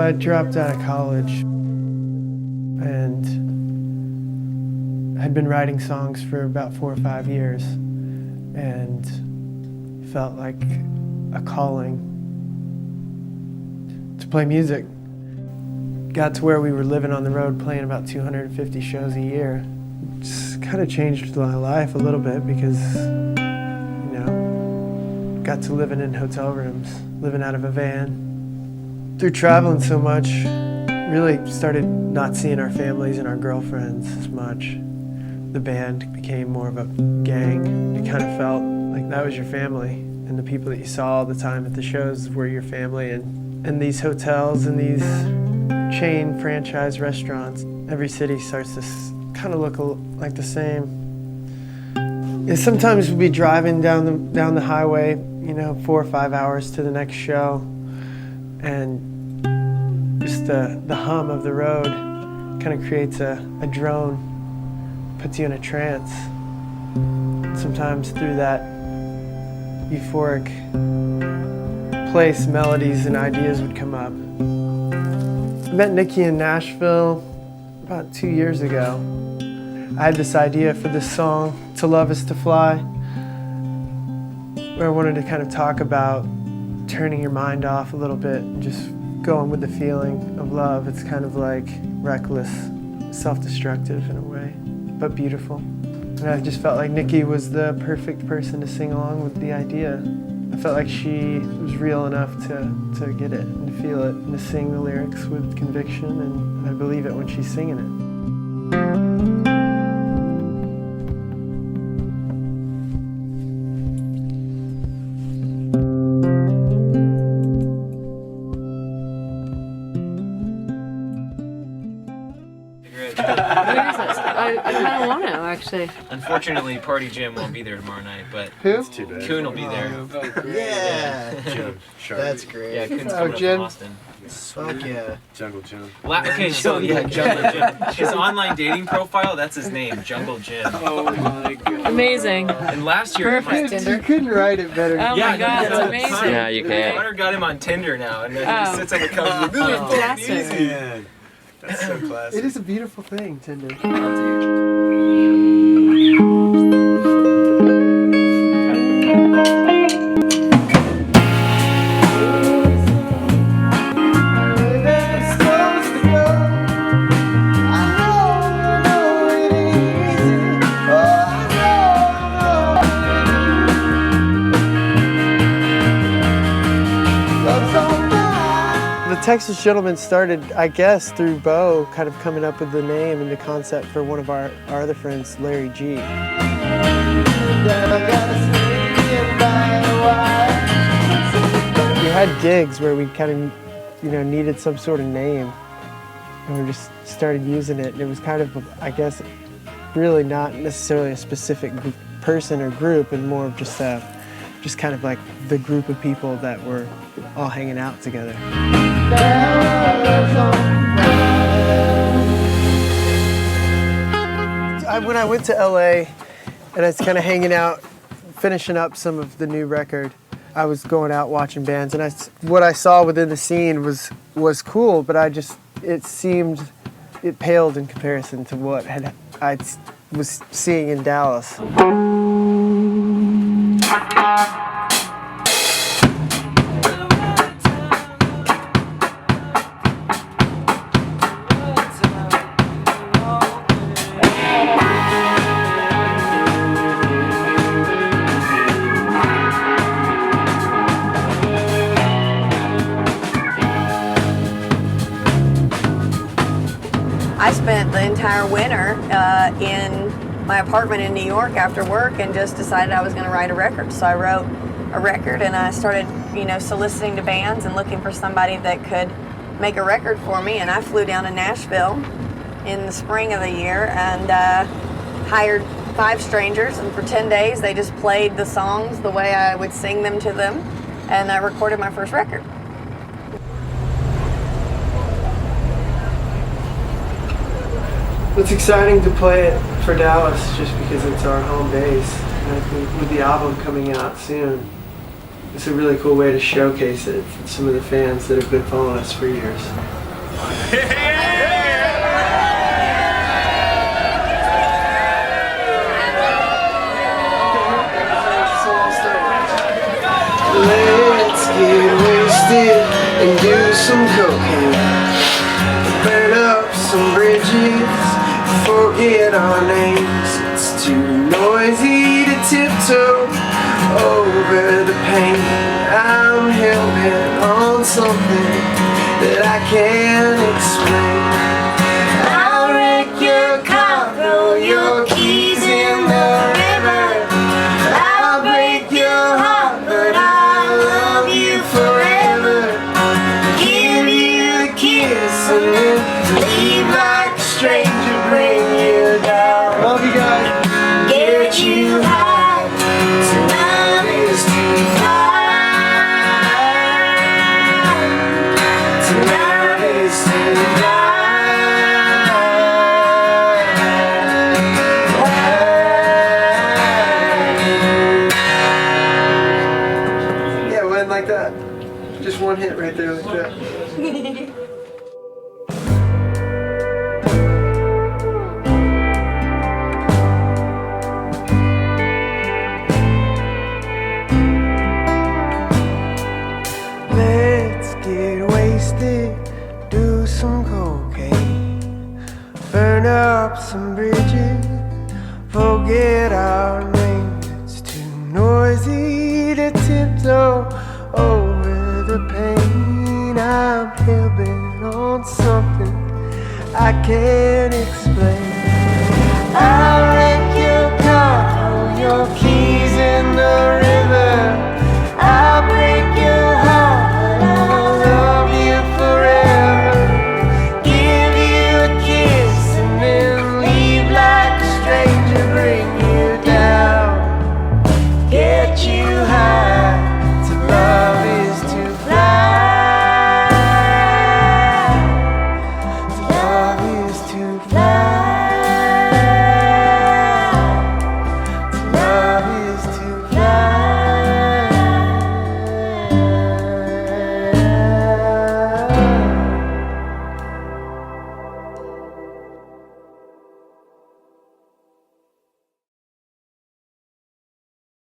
I dropped out of college and had been writing songs for about 4 or 5 years and felt like a calling to play music. Got to where we were living on the road playing about 250 shows a year. It's kind of changed my life a little bit because, got to living in hotel rooms, living out of a van. Through traveling so much, really started not seeing our families and our girlfriends as much. The band became more of a gang. It kind of felt like that was your family, and the people that you saw all the time at the shows were your family. And these hotels and these chain franchise restaurants, every city starts to kind of look like the same. And sometimes we'd be driving down the highway, 4 or 5 hours to the next show, and just the hum of the road kind of creates a drone, puts you in a trance. Sometimes through that euphoric place, melodies and ideas would come up. I met Nikki in Nashville about 2 years ago. I had this idea for this song, To Love Is To Fly, where I wanted to kind of talk about turning your mind off a little bit and just going with the feeling of love. It's kind of like reckless, self-destructive in a way, but beautiful. And I just felt like Nikki was the perfect person to sing along with the idea. I felt like she was real enough to get it and to feel it and to sing the lyrics with conviction, and I believe it when she's singing it. I kind of want to, actually. Unfortunately, Party Jim won't be there tomorrow night, but Who? Too bad. Kuhn will be there. Yeah. Jim, Sharp. That's great. Yeah, Kuhn's Oh, coming up Jim. from Austin. Fuck yeah. Jungle Jim. Okay, so yeah, Jungle Jim. His online dating profile, that's his name, Jungle Jim. Oh my god. Amazing. And last year, Perfect. You couldn't write it better. Oh yeah, my God, that's amazing. Yeah, you can't. Connor got him on Tinder now, and then Oh. he sits on the couch. This is Fantastic. easy. Man, that's so classic. It is a beautiful thing, Tinder. The Texas Gentleman started, I guess, through Bo kind of coming up with the name and the concept for one of our other friends, Larry G. We had gigs where we kind of, needed some sort of name, and we just started using it. And it was kind of, I guess, really not necessarily a specific person or group, and more of just kind of like the group of people that were all hanging out together. When I went to LA and I was kind of hanging out, finishing up some of the new record, I was going out watching bands, and what I saw within the scene was cool, but it paled in comparison to what I was seeing in Dallas. I spent the entire winter in my apartment in New York after work and just decided I was going to write a record. So I wrote a record, and I started, soliciting to bands and looking for somebody that could make a record for me. And I flew down to Nashville in the spring of the year and hired 5 strangers, and for 10 days they just played the songs the way I would sing them to them, and I recorded my first record. It's exciting to play it for Dallas just because it's our home base. And I think with the album coming out soon, it's a really cool way to showcase it for some of the fans that have been following us for years. Let's get wasted and do some cocaine. Burn up some bridges, forget our names. It's too noisy to tiptoe over the pain. I'm hell-bent on something that I can't explain. I'll wreck your car, throw your keys in the river. I'll break your heart, but I'll love you forever. Give you a kiss and then leave like a stranger, bring you down. Love you guys. Get you high. Tonight is too far. Tonight is too far. Yeah, it went like that. Just one hit right there like that. Let's get wasted, do some cocaine, burn up some bridges, forget our names. It's too noisy to tiptoe over the pain. I'm hell-bent on something I can't explain.